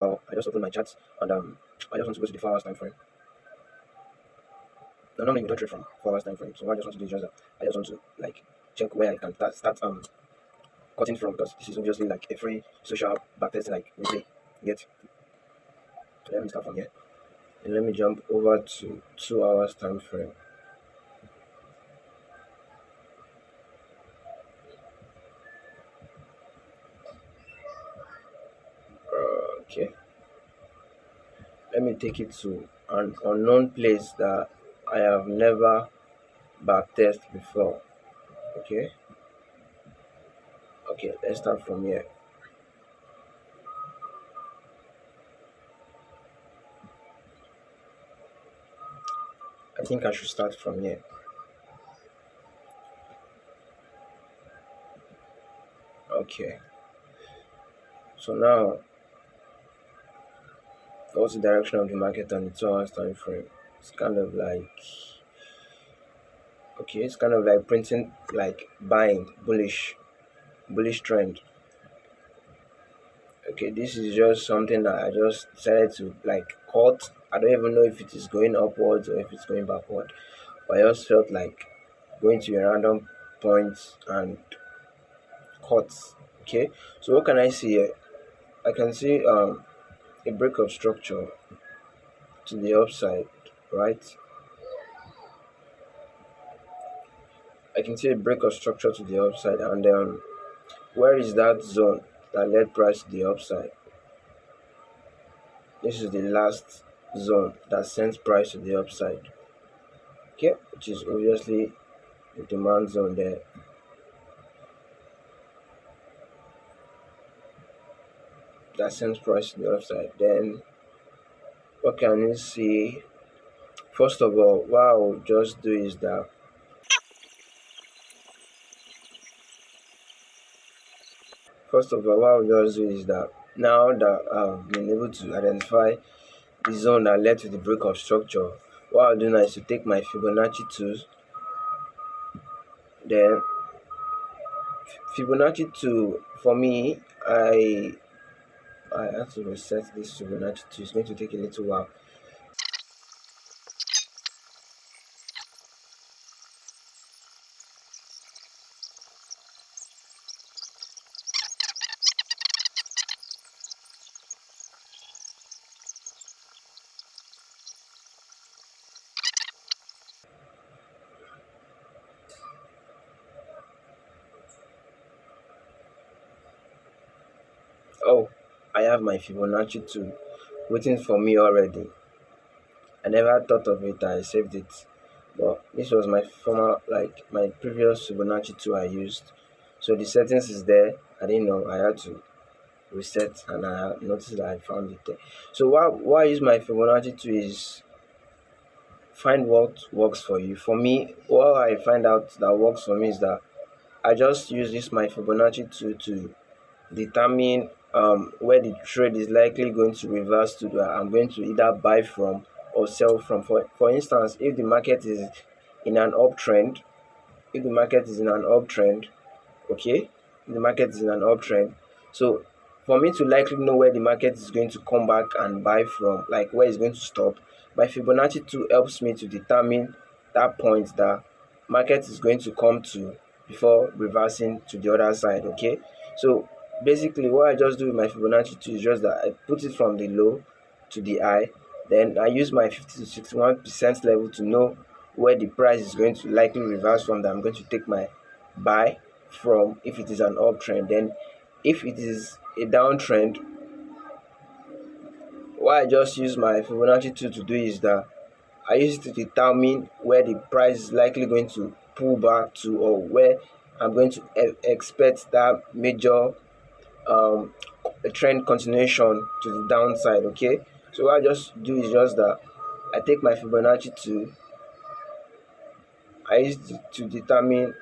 I just open my charts and I just want to go to the 4 hours time frame. Now, normally we don't trade from 4 hours time frame, so what I just want to do is just that I just want to like check where I can start cutting from, because this is obviously like a free social backtest like we play. Get. So let me start from here. And let me jump over to 2 hours time frame. Okay. Let me take it to an unknown place that I have never backtest before. Okay. Okay, let's start from here. I think I should start from here. Okay. So now, what's the direction of the market on the 2 hours time frame? It's kind of like, okay, it's kind of like printing like buying bullish trend. Okay, this is just something that I just decided to like cut. I don't even know if it is going upwards or if it's going backward, but I just felt like going to a random point and cut. Okay, so what can I see here? I can see a break of structure to the upside, right? I can see a break of structure to the upside, and where is that zone that led price to the upside? This is the last zone that sends price to the upside. Okay, which is obviously the demand zone there. That sends price to the upside. Then what can you see? First of all, what I will just do is that now that I've been able to identify the zone that led to the break of structure, what I'll do now is to take my Fibonacci tools. Then Fibonacci 2, for me, I have to reset this Fibonacci 2. It's going to take a little while. Oh, I have my Fibonacci 2 waiting for me already. I never thought of it, I saved it. But this was my former, like my previous Fibonacci 2 I used. So the settings is there. I didn't know. I had to reset, and I noticed that I found it there. So why I use my Fibonacci 2 is find what works for you. For me, what I find out that works for me is that I just use this my Fibonacci 2 to determine where the trade is likely going to reverse to, that I'm going to either buy from or sell from. For instance, if the market is in an uptrend, if the market is in an uptrend, okay, if the market is in an uptrend, so for me to likely know where the market is going to come back and buy from, like where it's going to stop, my Fibonacci 2 helps me to determine that point that market is going to come to before reversing to the other side. Okay, so basically what I just do with my Fibonacci 2 is just that I put it from the low to the high, then I use my 50 to 61% level to know where the price is going to likely reverse from, that I'm going to take my buy from if it is an uptrend. Then if it is a downtrend, what I just use my Fibonacci 2 to do is that I use it to determine where the price is likely going to pull back to, or where I'm going to expect that major trend continuation to the downside. Okay, so what I just do is just that I take my Fibonacci 2, I use it to determine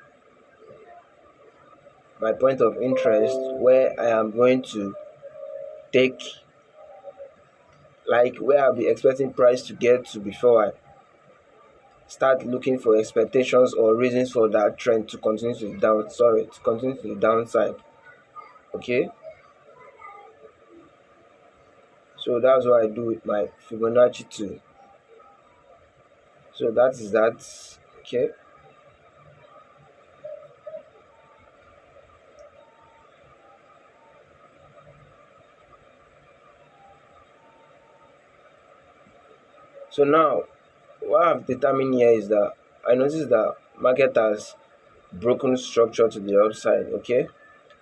my point of interest where I am going to take, like where I'll be expecting price to get to before I start looking for expectations or reasons for that trend to continue to the to continue to the downside. Okay, So that's what I do with my Fibonacci 2. So that is that. Okay. So now what I've determined here is that I noticed that market has broken structure to the upside. Okay.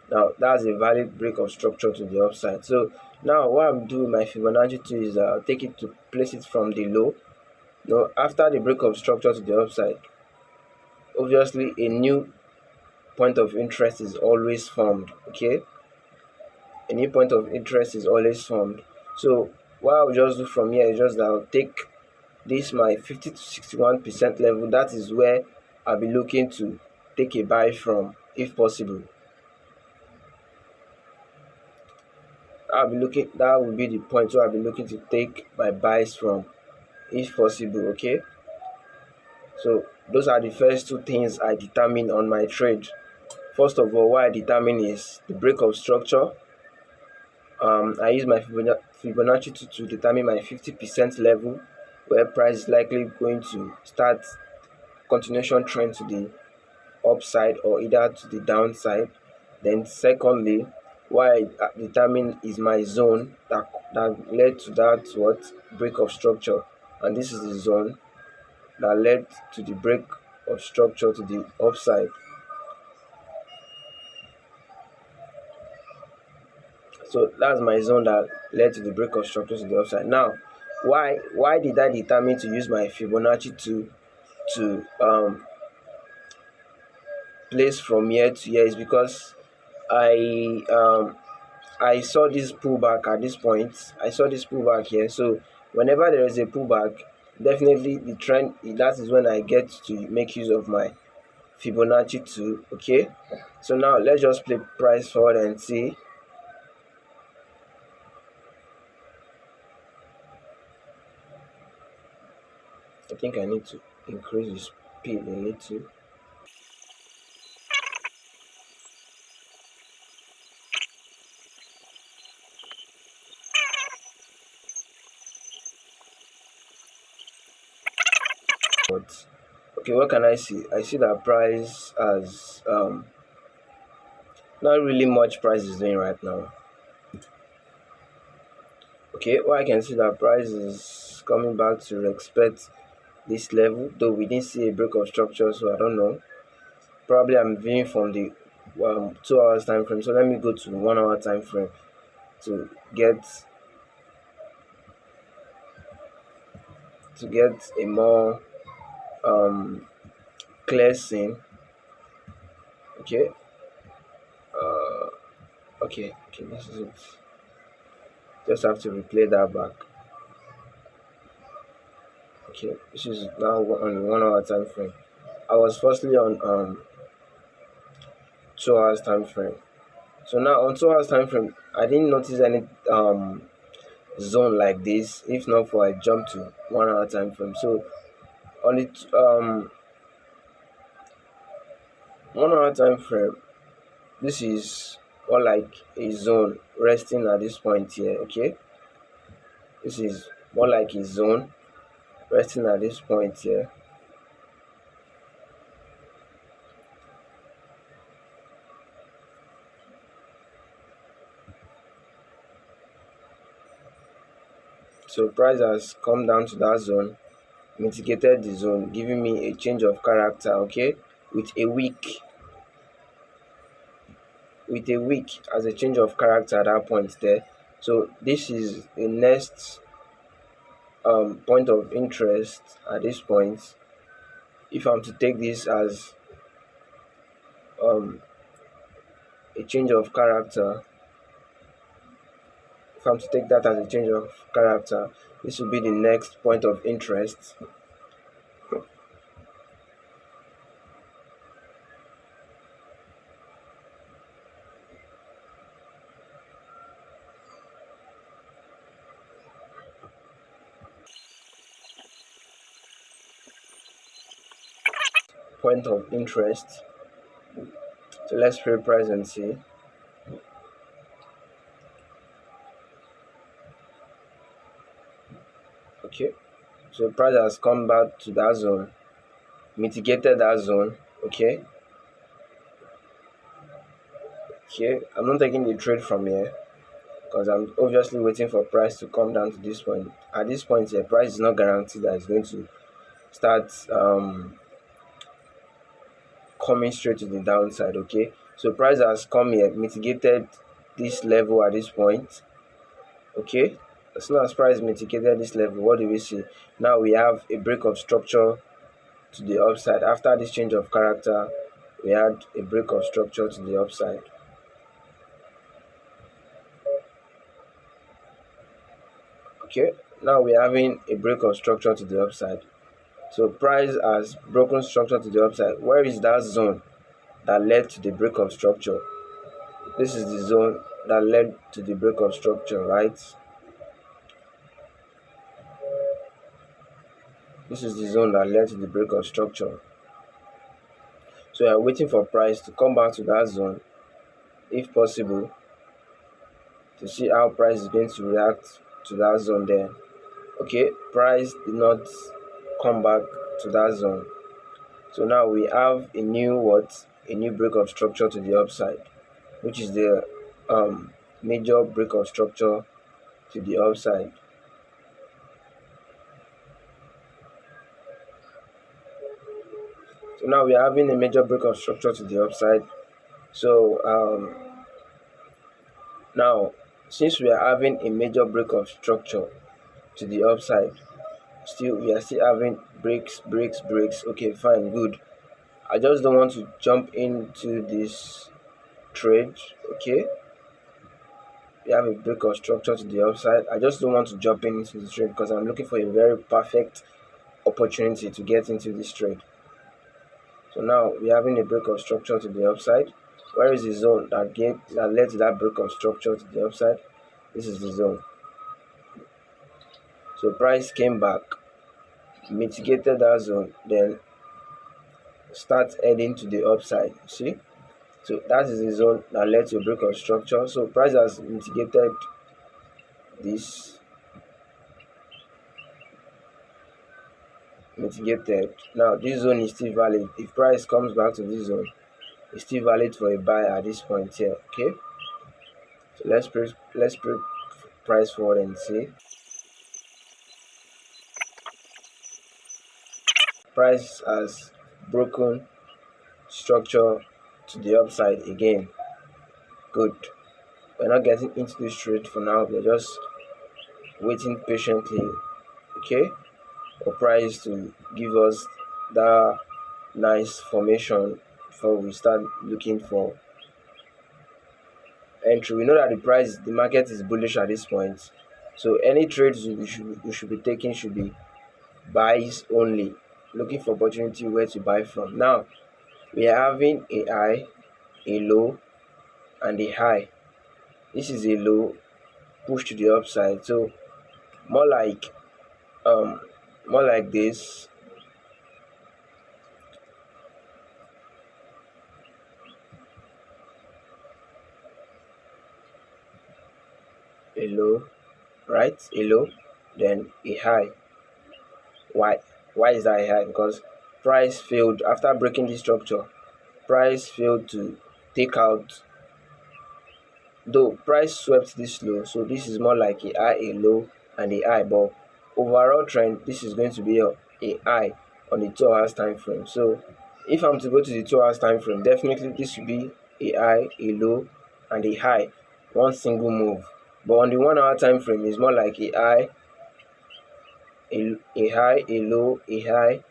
Now that's a valid break of structure to the upside. So now what I'm doing my Fibonacci 2 is I'll take it to place it from the low. Now after the break of structure to the upside, obviously a new point of interest is always formed. Okay, a new point of interest is always formed. So what I'll just do from here is just that I'll take this my 50 to 61% level. That is where I'll be looking to take a buy from if possible. That will be the point where I'll be looking to take my buys from if possible. Okay, so those are the first two things I determine on my trade. First of all, what I determine is the break of structure. I use my Fibonacci to determine my 50% level, where price is likely going to start continuation trend to the upside or either to the downside. Then secondly, what I determine is my zone that led to that what break of structure, and this is the zone that led to the break of structure to the upside. So that's my zone that led to the break of structure to the upside. Now, why did I determine to use my Fibonacci to place from year to year is because I I saw this pullback at this point. I saw this pullback here. So whenever there is a pullback, definitely the trend, that is when I get to make use of my Fibonacci 2. Okay, so now let's just play price forward and see. I think I need to increase the speed a little. But okay, what can I see? I see that price has not really much price is doing right now. Okay, well, I can see that price is coming back to respect this level, though we didn't see a break of structure, so I don't know. Probably I'm viewing from the 2 hours time frame. So let me go to 1 hour time frame to get a more clear scene. Okay, okay, this is it. Just have to replay that back. Okay, this is now on 1 hour time frame. I was firstly on 2 hours time frame. So now on 2 hours time frame, I didn't notice any zone like this. If not for I jump to 1 hour time frame. So on the 1 hour time frame, this is more like a zone resting at this point here. Okay, this is more like a zone resting at this point here. So price has come down to that zone, mitigated the zone, giving me a change of character. Okay, with a week as a change of character at that point there. So this is a next point of interest at this point. If I'm to take this as a change of character, if I'm to take that as a change of character, this will be the next point of interest. Point of interest. So let's play price and see. Okay, so price has come back to that zone, mitigated that zone. Okay, okay, I'm not taking the trade from here because I'm obviously waiting for price to come down to this point. At this point here, price is not guaranteed that it's going to start coming straight to the downside. Okay, so price has come here, mitigated this level at this point. Okay, as soon as price mitigated this level, what do we see? Now we have a break of structure to the upside. After this change of character, we had a break of structure to the upside. Okay, now we're having a break of structure to the upside. So price has broken structure to the upside. Where is that zone that led to the break of structure? This is the zone that led to the break of structure, right? This is the zone that led to the break of structure. So we are waiting for price to come back to that zone, if possible, to see how price is going to react to that zone there. Okay, price did not come back to that zone. So now we have a new a new break of structure to the upside, which is the major break of structure to the upside. So now we are having a major break of structure to the upside. So now, since we are having a major break of structure to the upside, we are still having breaks. Okay, fine, good. I just don't want to jump into this trade. Okay, we have a break of structure to the upside. I just don't want to jump into this trade because I'm looking for a very perfect opportunity to get into this trade. So now we're having a break of structure to the upside. Where is the zone that led to that break of structure to the upside? This is the zone. So price came back, mitigated that zone, then start heading to the upside. See? So that is the zone that led to a break of structure. So price has mitigated this, mitigated. Now this zone is still valid. If price comes back to this zone, it's still valid for a buy at this point here. Okay. So let's put price forward and see. Price has broken structure to the upside again. Good. We're not getting into this trade for now. We're just waiting patiently, okay, for price to give us that nice formation before we start looking for entry. We know that the market is bullish at this point. So any trades we should be taking should be buys only, looking for opportunity where to buy from. Now we are having a high, a low, and a high. This is a low push to the upside. So more like um more like this. A low, right? A low, then a high. Why? Why is that a high? Because price failed after breaking this structure. Price failed to take out. Though price swept this low, so this is more like a high, a low, and a high. But overall trend, this is going to be a high on the 2 hours time frame. So if I'm to go to the 2 hours time frame, definitely this will be a high, a low, and a high, one single move. But on the 1 hour time frame, it's more like a high, a high, a low, a high,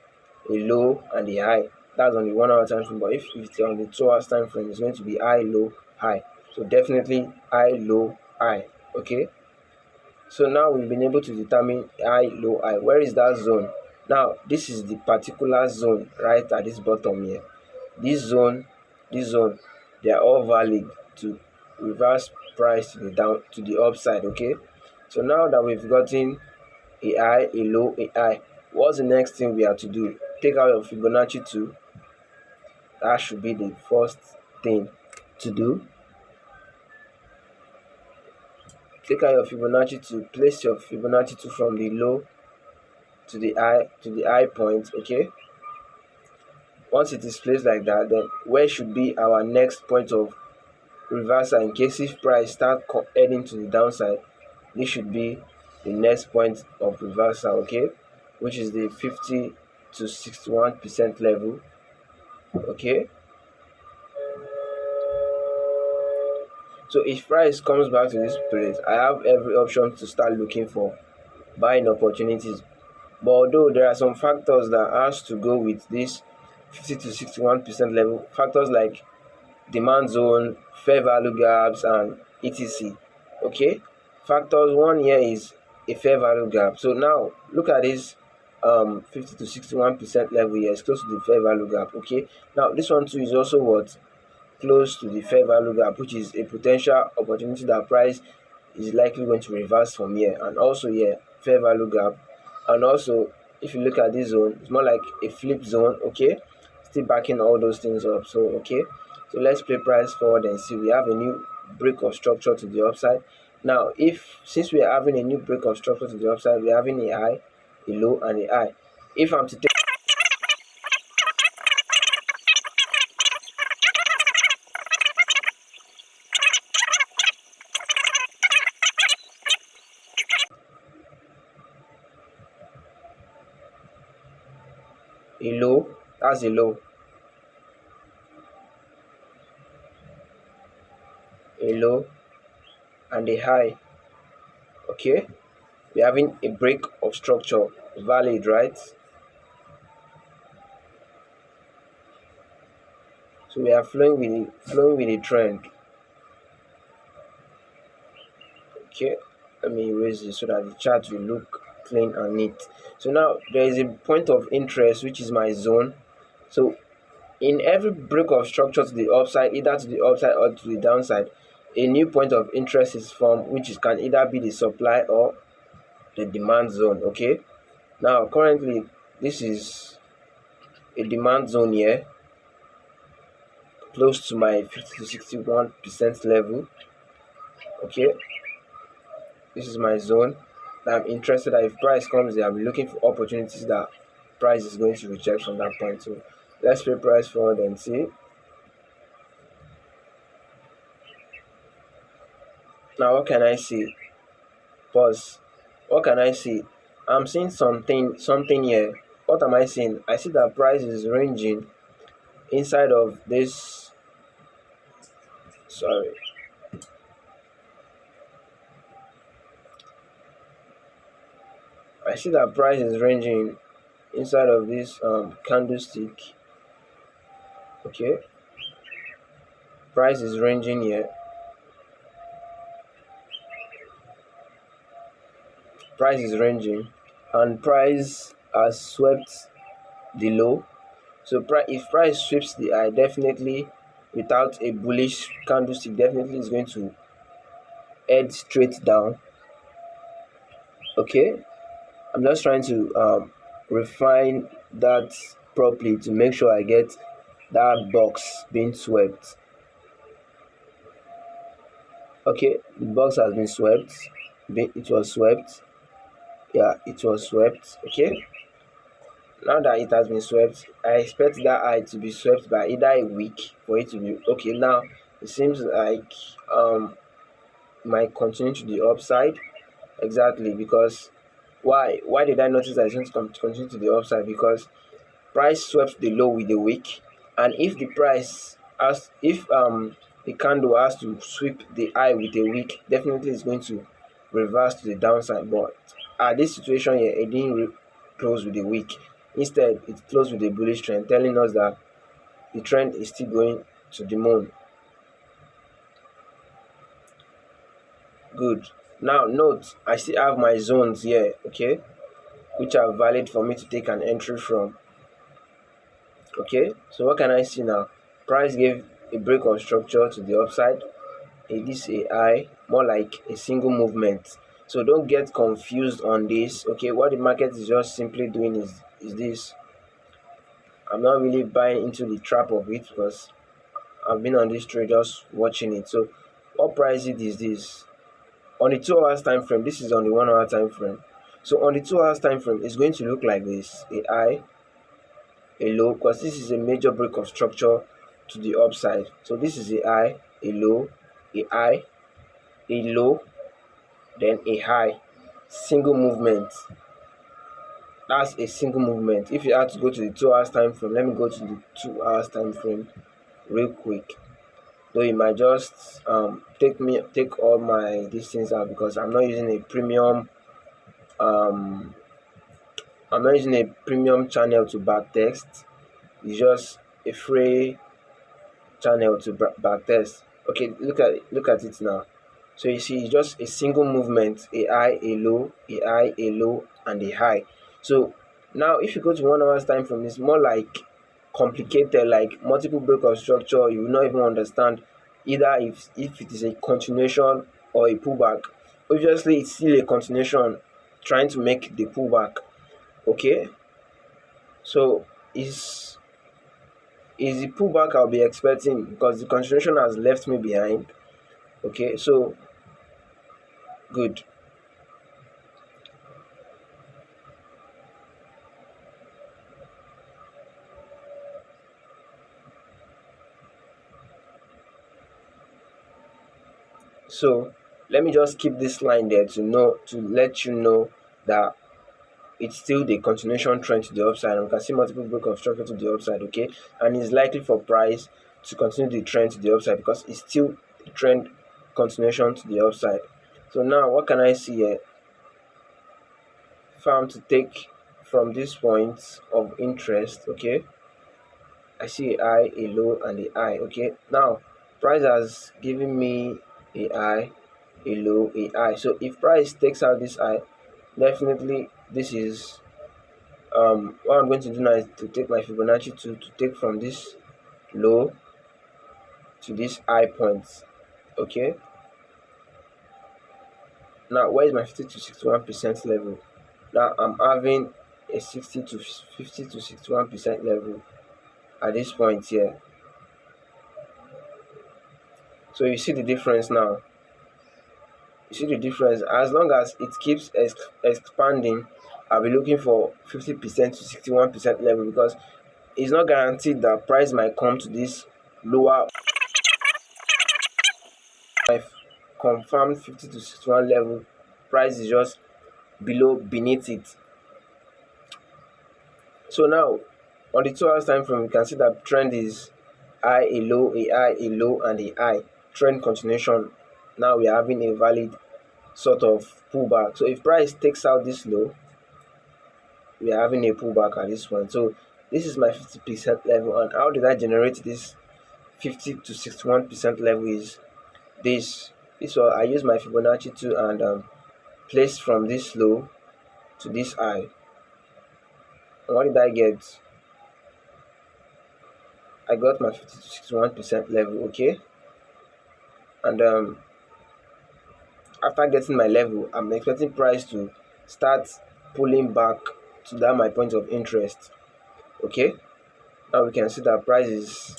a low, and a high. That's on the 1 hour time frame. But if it's on the 2 hours time frame, it's going to be high, low, high. So definitely high, low, high. Okay. So now we've been able to determine high, low, high. Where is that zone? Now this is the particular zone right at this bottom here. This zone, they are all valid to reverse price to the upside. Okay. So now that we've gotten a high, a low, a high, what's the next thing we have to do? Take out your Fibonacci 2. That should be the first thing to do. Take out your Fibonacci 2, place your Fibonacci 2 from the low to the high point. Okay, once it is placed like that, then where should be our next point of reversal in case if price start heading to the downside? This should be the next point of reversal, okay, which is the 50 to 61% level. Okay, so if price comes back to this place, I have every option to start looking for buying opportunities. But although there are some factors that has to go with this 50 to 61% level, factors like demand zone, fair value gaps, and etc. Okay, factors one here is a fair value gap. So now look at this 50 to 61% level here. It's close to the fair value gap. Okay, now this one too is also what, close to the fair value gap, which is a potential opportunity that price is likely going to reverse from here. And also here, fair value gap. And also, if you look at this zone, it's more like a flip zone. Okay, still backing all those things up. So okay, so let's play price forward and see. We have a new break of structure to the upside. Now if since we are having a new break of structure to the upside, we're having a high, a low, and a high. If I'm to take a low, that's a low, and a high. Okay, we're having a break of structure, valid, right? So we are flowing with the trend. Okay, let me erase this so that the chart will look clean and neat. So now there is a point of interest, which is my zone. So in every break of structure to the upside, either to the upside or to the downside, a new point of interest is formed, which can either be the supply or the demand zone. Okay, now currently this is a demand zone here, close to my 50 to 61% level. Okay, this is my zone that I'm interested that if price comes there, I'll be looking for opportunities that price is going to reject from that point. So let's play price forward and see. Now what can I see? Pause. What can I see? I'm seeing something here. What am I seeing? I see that price is ranging inside of this. Sorry. I see that price is ranging inside of this candlestick. Okay, price is ranging here. Price is ranging, and price has swept the low. So if price sweeps the high, definitely without a bullish candlestick, definitely is going to head straight down. Okay, I'm just trying to refine that properly to make sure I get that box being swept. Okay, the box has been swept. It was swept. Yeah, it was swept. Okay, now that it has been swept, I expect that eye to be swept by either a week for it to be okay. Now it seems like might continue to the upside. Exactly, because why did I notice that it's going to continue to the upside? Because price swept the low with the wick, and if the price has if the candle has to sweep the high with a wick, definitely it's going to reverse to the downside. But at this situation here, it didn't close with a wick. Instead it closed with a bullish trend, telling us that the trend is still going to the moon. Good. Now note, I still have my zones here, okay, which are valid for me to take an entry from. Okay, so what can I see now? Price gave a break of structure to the upside. This AI more like a single movement. So don't get confused on this. Okay, what the market is just simply doing is this. I'm not really buying into the trap of it because I've been on this trade just watching it. So what price it is this? On the 2 hours time frame, this is on the 1 hour time frame. So on the 2 hours time frame, it's going to look like this: a high, a low, because this is a major break of structure to the upside. So this is a high, a high, a low, then a high. Single movement. That's a single movement. If you had to go to the 2 hours time frame, let me go to the 2 hours time frame real quick. Though it might just take all my these things out, because um I'm not using a premium channel to backtest. It's just a free channel to backtest. Okay, look at it now. So you see, it's just a single movement: a high, a low, a high, a low, and a high. So now if you go to 1 hour's time frame, it's more like complicated, like multiple break of structure. You will not even understand either if it is a continuation or a pullback. Obviously it's still a continuation trying to make the pullback. Okay, so is the pullback I'll be expecting, because the continuation has left me behind. Okay, so good. So let me just keep this line there to let you know that it's still the continuation trend to the upside, and we can see multiple break of structure to the upside. Okay, and it's likely for price to continue the trend to the upside, because it's still the trend continuation to the upside. So now what can I see here? If I'm to take from this point of interest, okay, I see a high, a low, and a high. Okay, now price has given me a high, a low, a high. So if price takes out this high, definitely this is what I'm going to do now is to take my Fibonacci to take from this low to this high point. Okay, now where is my 50 to 61% level? Now I'm having a 60 to 50 to 61% level at this point here. So you see the difference now. You see the difference. As long as it keeps expanding, I'll be looking for 50% to 61% level, because it's not guaranteed that price might come to this lower. I've confirmed 50 to 61 level, price is just beneath it. So now on the 2 hours time frame, you can see that trend is high, a low, a high, a low, and a high. Trend continuation. Now we are having a valid sort of pullback. So if price takes out this low, we are having a pullback at this point. So this is my 50% level. And how did I generate this 50 to 61% level? Is this one I use my Fibonacci to and place from this low to this high. And what did I get? I got my 50 to 61% level. Okay, and after getting my level, I'm expecting price to start pulling back to that my point of interest. Okay, now we can see that price is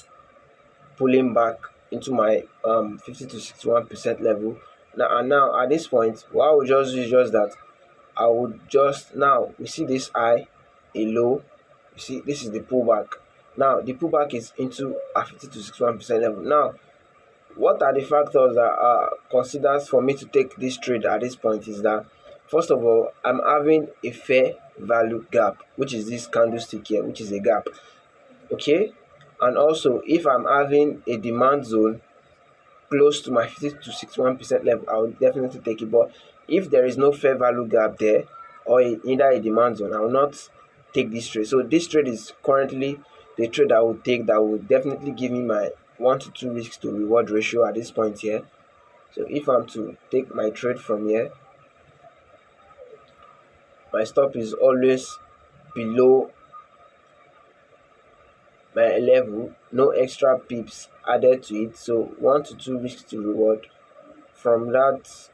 pulling back into my 50 to 61% level. Now at this point, what I would just do is just that I would just, now we see this high, a low. You see, this is the pullback. Now the pullback is into a 50 to 61% level. Now what are the factors that are considered for me to take this trade at this point is that, first of all, I'm having a fair value gap, which is this candlestick here, which is a gap. Okay, and also if I'm having a demand zone close to my 50 to 61% level, I will definitely take it. But if there is no fair value gap there, or either a demand zone, I will not take this trade. So this trade is currently the trade I will take that will definitely give me my 1 to 2 risks to reward ratio at this point here. So if I'm to take my trade from here, my stop is always below my level, no extra pips added to it. So 1 to 2 risks to reward from that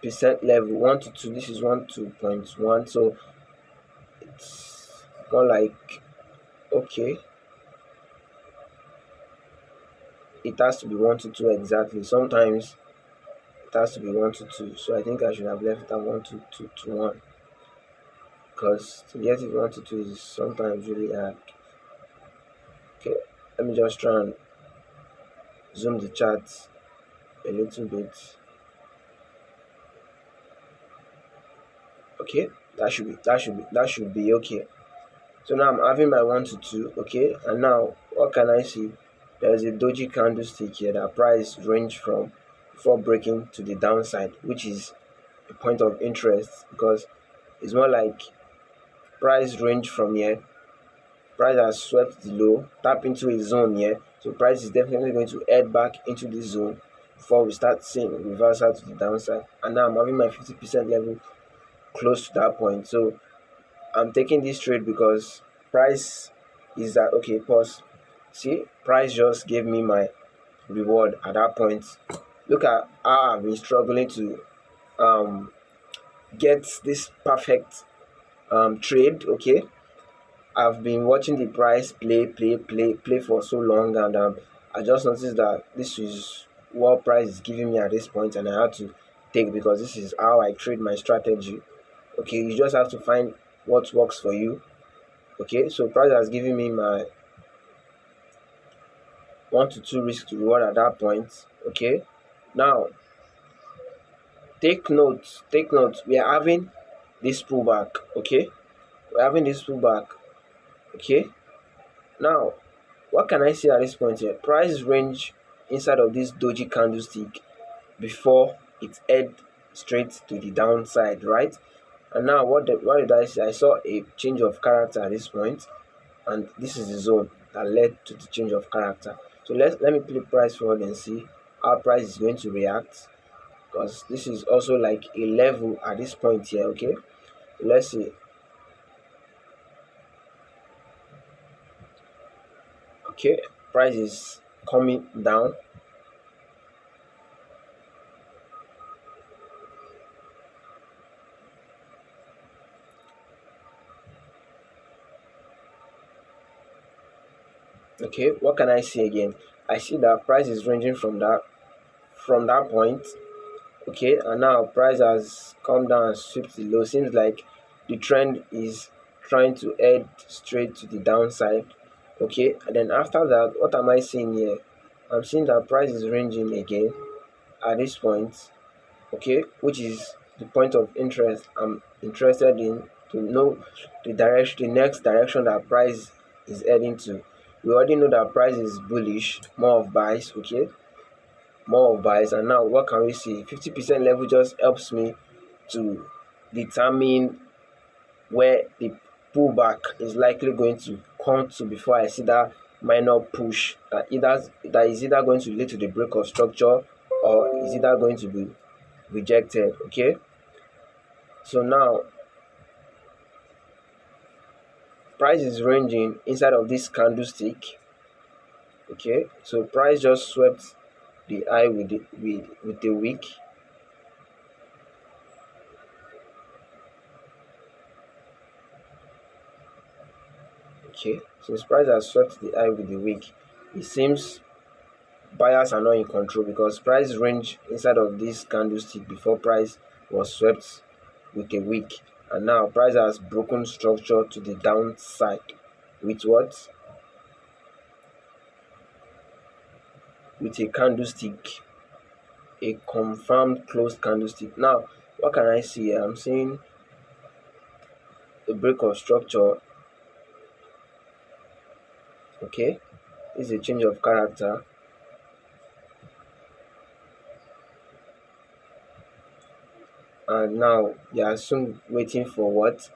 percent level. 1 to 2, this is 1 to 0.1, so it's more like, okay, it has to be 1 to 2 exactly. Sometimes it has to be 1 to 2. So I think I should have left it at 1 to 1, because to get it 1 to 2 is sometimes really hard. Okay, let me just try and zoom the chart a little bit. Okay, that should be okay. So now I'm having my 1 to 2. Okay, and now what can I see? There's a doji candlestick here that price range from before breaking to the downside, which is a point of interest, because it's more like price range from here. Price has swept the low, tap into a zone here. So price is definitely going to head back into this zone before we start seeing reversal to the downside. And now I'm having my 50% level close to that point. So I'm taking this trade because price is that okay, pause. See, price just gave me my reward at that point. Look at how I've been struggling to um get this perfect trade. Okay, I've been watching the price play for so long, and I just noticed that this is what price is giving me at this point, and I had to take, because this is how I trade my strategy. Okay, you just have to find what works for you. Okay, so price has given me my 1 to 2 risk to reward at that point. Okay, now take note, we are having this pullback. Okay, we're having this pullback. Okay, now what can I see at this point here? Price range inside of this doji candlestick before it head straight to the downside, right? And now what did I see? I saw a change of character at this point, and this is the zone that led to the change of character. So let me play price forward and see how price is going to react, because this is also like a level at this point here. Okay, so let's see. Okay, price is coming down. Okay, what can I see again? I see that price is ranging from that point. Okay, and now price has come down and swept the low. Seems like the trend is trying to head straight to the downside. Okay, and then after that, what am I seeing here? I'm seeing that price is ranging again at this point. Okay, which is the point of interest I'm interested in, to know the next direction that price is heading to. We already know that price is bullish, more of buys. Okay, more of buys. And now what can we see? 50% level just helps me to determine where the pullback is likely going to come to before I see that minor push that is either going to lead to the break of structure, or is either going to be rejected. Okay, so now price is ranging inside of this candlestick. Okay, so price just swept the high with the wick. Okay, since price has swept the high with the wick, it seems buyers are not in control, because price range inside of this candlestick before price was swept with a wick, and now price has broken structure to the downside with what? With a candlestick, a confirmed closed candlestick. Now what can I see here? I'm seeing a break of structure. Okay, this is a change of character, and now you are soon waiting for what?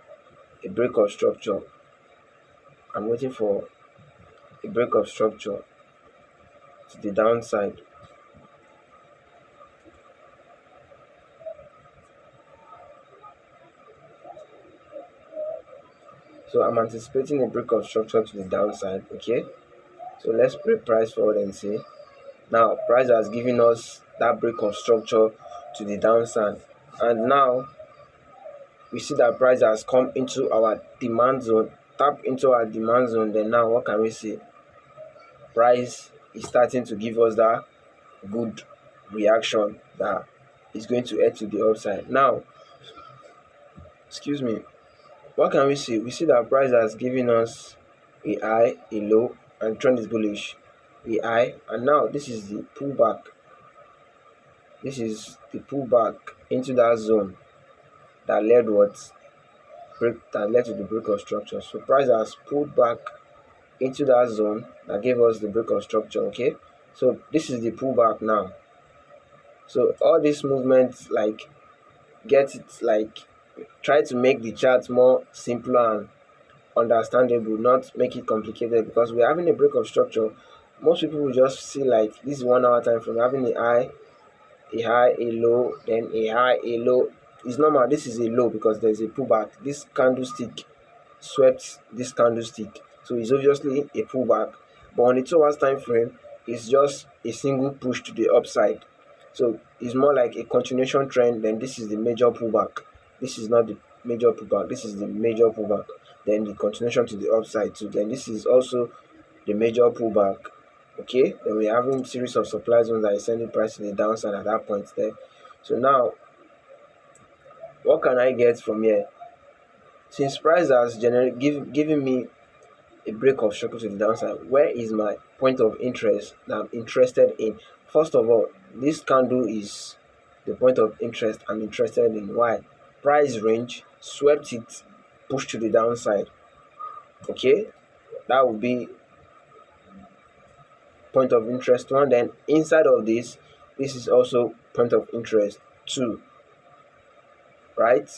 A break of structure. I'm waiting for a break of structure to the downside. So I'm anticipating a break of structure to the downside. Okay, so let's play price forward and see. Now price has given us that break of structure to the downside, and now we see that price has come into our demand zone, tap into our demand zone. Then now what can we see? Price is starting to give us that good reaction that is going to head to the upside. Now, excuse me, what can we see? We see that price has given us a high, a low, and trend is bullish. A high, and now this is the pullback. This is the pullback into that zone that led what that led to the break of structure. So price has pulled back into that zone that gave us the break of structure. Okay, so this is the pullback now. So all these movements, like, get it, like, try to make the chart more simpler and understandable, not make it complicated, because we're having a break of structure. Most people will just see like this is 1 hour time frame, having a high, a low, then a high, a low. It's normal. This is a low because there's a pullback. This candlestick swept this candlestick, so it's obviously a pullback. But on the 2 hours time frame, it's just a single push to the upside. So it's more like a continuation trend. Then this is the major pullback. This is not the major pullback. This is the major pullback. Then the continuation to the upside. So then this is also the major pullback. Okay, then we're having series of supply zones that is sending price to the downside at that point there. So now, what can I get from here? Since price has given me a break of structure to the downside, where is my point of interest that I'm interested in? First of all, this candle is the point of interest I'm interested in. Why? Price range swept it, pushed to the downside. Okay, that would be point of interest one. Then inside of this is also point of interest two, right?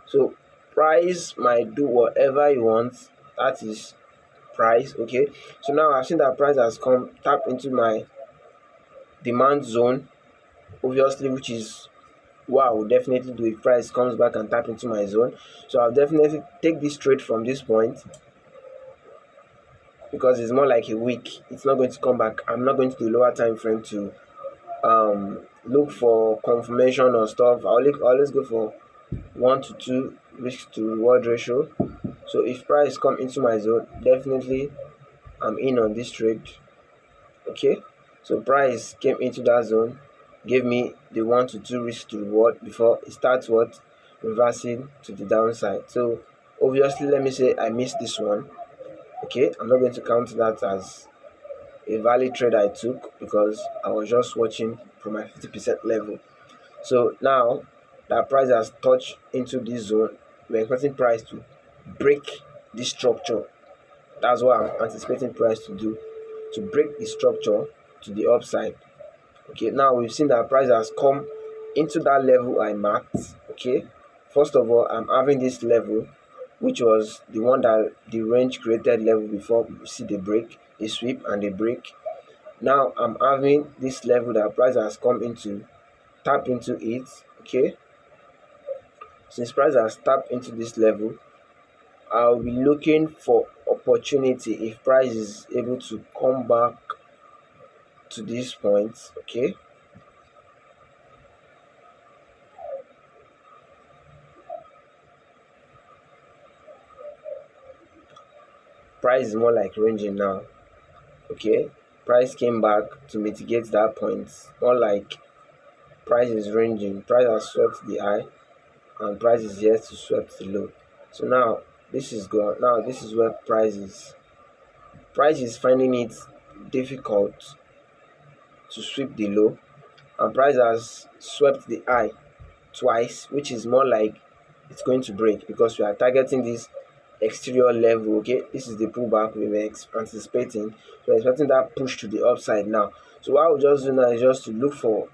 So price might do whatever you want. That is price. Okay, so now I've seen that price has come tap into my demand zone, obviously, which is what I will definitely do if price comes back and tap into my zone. So I'll definitely take this trade from this point, because it's more like a week. It's not going to come back. I'm not going to the lower time frame to look for confirmation or stuff. I always go for 1 to 2 risk to reward ratio. So if price come into my zone, definitely I'm in on this trade. Okay, so price came into that zone, gave me the 1 to 2 risk to reward before it starts what reversing to the downside. So obviously, let me say I missed this one. Okay, I'm not going to count that as a valid trade I took, because I was just watching from my 50% level. So now that price has touched into this zone, we're expecting price to break this structure. That's what I'm anticipating price to do, to break the structure to the upside. Okay, now we've seen that price has come into that level I marked. Okay, first of all, I'm having this level, which was the one that the range created level before we see the break, a sweep and a break. Now I'm having this level that price has come into, tap into it. Okay, since price has tapped into this level, I'll be looking for opportunity if price is able to come back to this point. Okay, price is more like ranging now. Okay, price came back to mitigate that point, more like price is ranging. Price has swept the high and price is yet to sweep the low. So now this is gone. Now this is where price is finding it difficult to sweep the low, and price has swept the high twice, which is more like it's going to break, because we are targeting this exterior level. Okay, this is the pullback we were anticipating. We're expecting that push to the upside now. So what I'll just do now is just to look for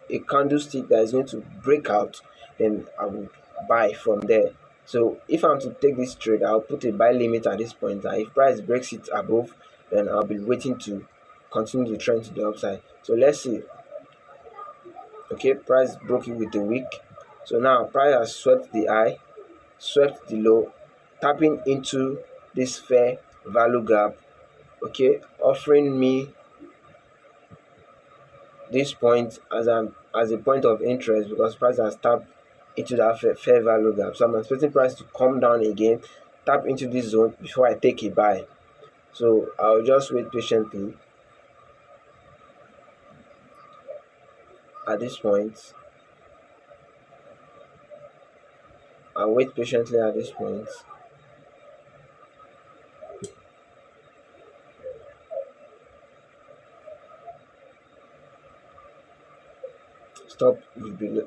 a candlestick that is going to break out, then I will buy from there. So if I'm to take this trade, I'll put a buy limit at this point, and if price breaks it above, then I'll be waiting to continue the trend to the upside. So let's see. Okay, price broke it with a wick. So now price has swept the high, swept the low, tapping into this fair value gap. Okay, offering me this point as a point of interest, because price has tapped into that fair value gap. So I'm expecting price to come down again, tap into this zone before I take a buy. So I'll just wait patiently at this point. I'll wait patiently at this point. Stop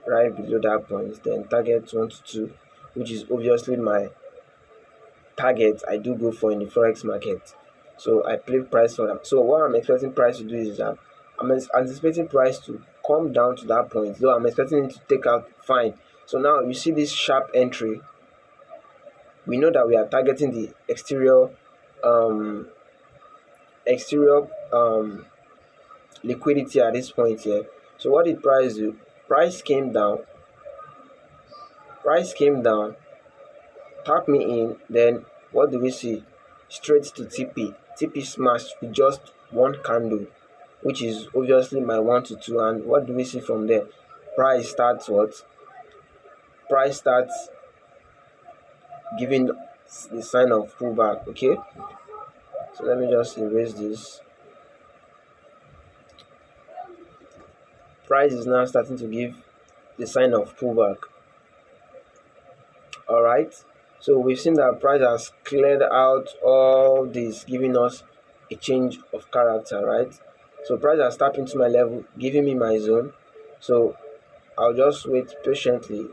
right below that point, then target 1 to 2, which is obviously my target I do go for in the forex market. So I play price for that. So what I'm expecting price to do is that I'm anticipating price to come down to that point, though I'm expecting it to take out fine. So now you see this sharp entry. We know that we are targeting the um exterior liquidity at this point here. So what did price do? Price came down, price came down, tap me in, then what do we see? Straight to TP. TP smashed with just one candle, which is obviously my 1 to 2. And what do we see from there? Price starts what? Price starts giving the sign of pullback. Okay, so let me just erase this. Price is now starting to give the sign of pullback. All right, so we've seen that price has cleared out all this, giving us a change of character, right? So price has tapped into my level, giving me my zone. So I'll just wait patiently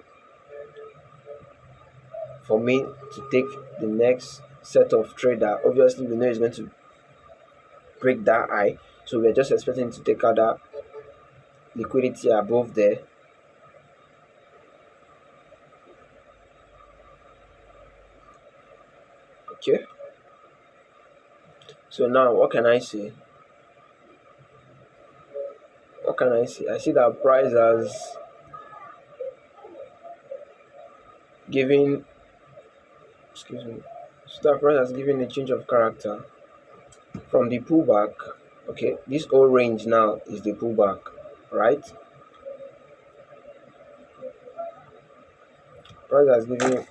for me to take the next set of trade that obviously we know is going to break that high. So we're just expecting to take out that liquidity above there. Okay, so now what can I see? What can I see? I see that price has given, excuse me, so that price has given a change of character from the pullback. Okay, this whole range now is the pullback, right? Price has given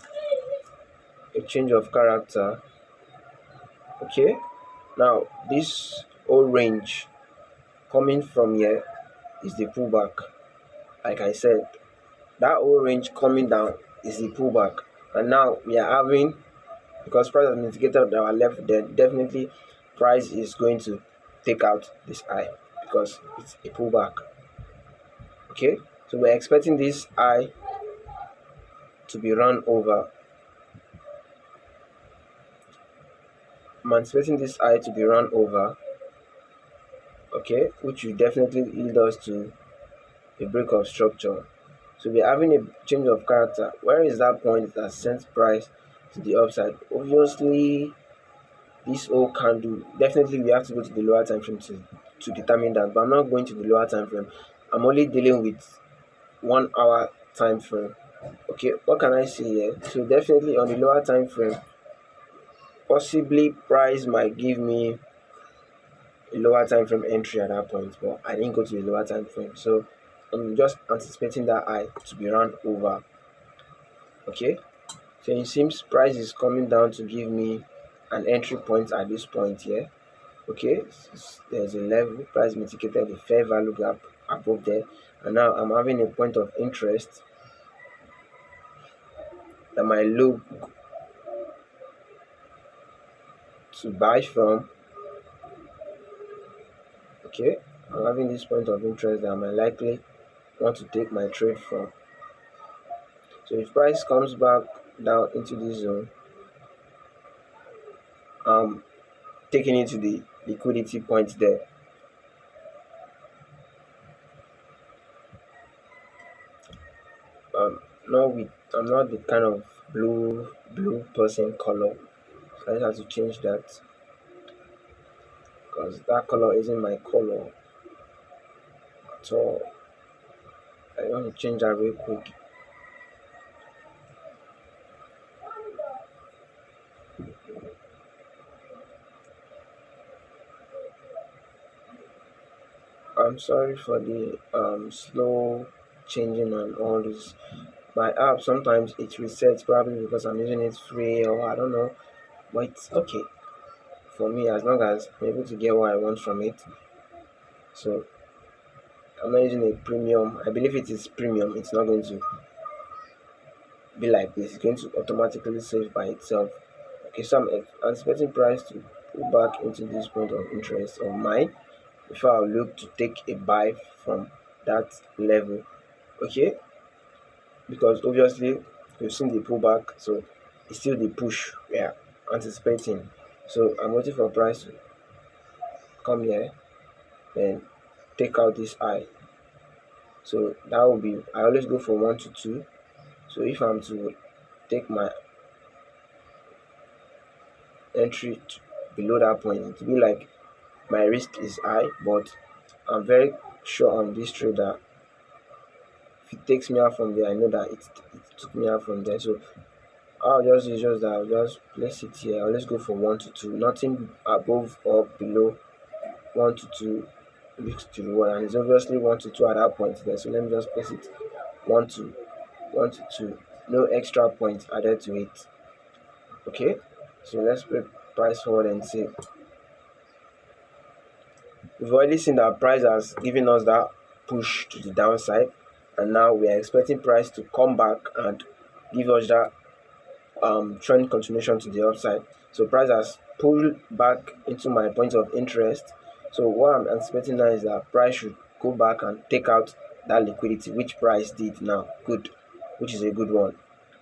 a change of character. Okay, now this whole range coming from here is the pullback. Like I said, that whole range coming down is the pullback, and now we are having, because price has mitigated our left, then definitely price is going to take out this high because it's a pullback. Okay, so we're expecting this high to be run over. I'm anticipating this high to be run over. Okay, which will definitely lead us to a break of structure. So we're having a change of character. Where is that point that sends price to the upside? Obviously, this whole candle, definitely we have to go to the lower time frame to determine that, but I'm not going to the lower time frame. I'm only dealing with 1 hour time frame. Okay, what can I see here? So definitely on the lower time frame, possibly price might give me a lower time frame entry at that point, but I didn't go to the lower time frame, so I'm just anticipating that high to be run over. Okay, so it seems price is coming down to give me an entry point at this point here. Okay, there's a level, price mitigated the fair value gap above there, and now I'm having a point of interest that might look to buy from. Okay, I'm having this point of interest that I might likely want to take my trade from. So if price comes back down into this zone, I'm taking it to the liquidity point there. Not with, I'm not the kind of blue person color, so I just have to change that because that color isn't my color at all. I want to change that real quick. I'm sorry for the slow changing and all this. My app sometimes it resets, probably because I'm using it free, or I don't know, but it's okay for me as long as I'm able to get what I want from it. So I'm not using a premium. I believe it is premium. It's not going to be like this. It's going to automatically save by itself. Okay, so I'm expecting price to pull back into this point of interest of mine before I look to take a buy from that level. Okay, because obviously we've seen the pullback, so it's still the push we are anticipating. So I'm waiting for price to come here, then take out this high. So that will be, I always go for 1 to 2. So if I'm to take my entry below that point, it will be like my risk is high, but I'm very sure on this trade that if it takes me out from there, I know that it took me out from there. So I'll just use just that. I'll just place it here. I'll just go for 1 to 2. Nothing above or below 1 to 2 risk to reward, and it's obviously 1 to 2 at that point there. So let me just place it 1 to 2. No extra points added to it. Okay. So let's put price forward and see. We've already seen that price has given us that push to the downside, and now we are expecting price to come back and give us that trend continuation to the upside. So price has pulled back into my point of interest. So what I'm expecting now is that price should go back and take out that liquidity, which price did now. Good, which is a good one.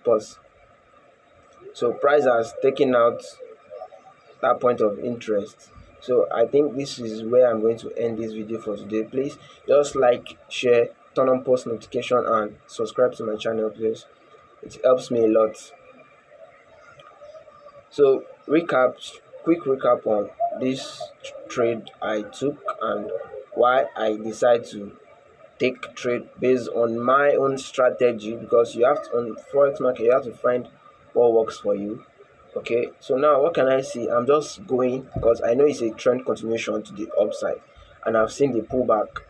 Pause. So price has taken out that point of interest. So I think this is where I'm going to end this video for today. Please just like, share, turn on post notification, and subscribe to my channel, please. It helps me a lot. So quick recap on this trade I took and why I decided to take trade based on my own strategy, because you have to, on forex market, you have to find what works for you. Okay, so now what can I see? I'm just going because I know it's a trend continuation to the upside, and I've seen the pullback.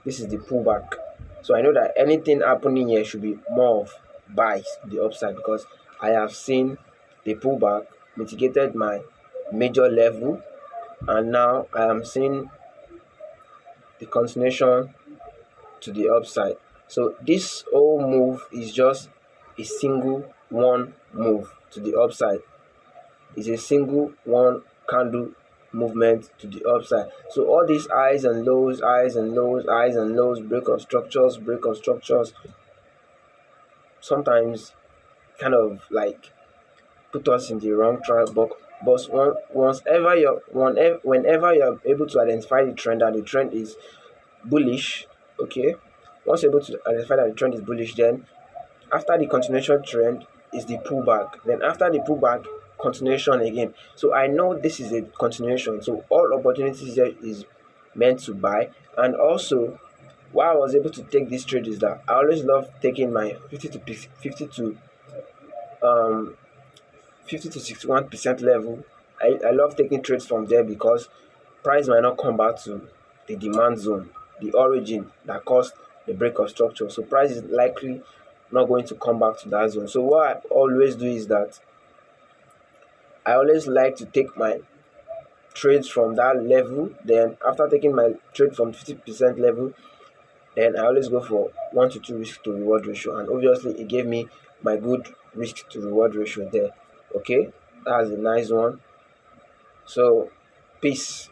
This is the pullback, so I know that anything happening here should be more of buys to the upside, because I have seen the pullback mitigated my major level, and now I am seeing the continuation to the upside. So this whole move is just a single one move to the upside. It's a single one candle movement to the upside. So all these highs and lows, highs and lows, highs and lows, break of structures, sometimes kind of like put us in the wrong track. But whenever you're able to identify the trend, and the trend is bullish, okay, once you're able to identify that the trend is bullish, then after the continuation trend is the pullback, then after the pullback, continuation again. So I know this is a continuation, so all opportunities there is meant to buy. And also, why I was able to take this trade is that I always love taking my 50 to 61% level. I love taking trades from there, because price might not come back to the demand zone, the origin that caused the break of structure. So price is likely not going to come back to that zone. So what I always do is that I always like to take my trades from that level. Then after taking my trade from 50% level, then I always go for 1 to 2 risk to reward ratio, and obviously it gave me my good risk to reward ratio there. Okay, that's a nice one. So peace.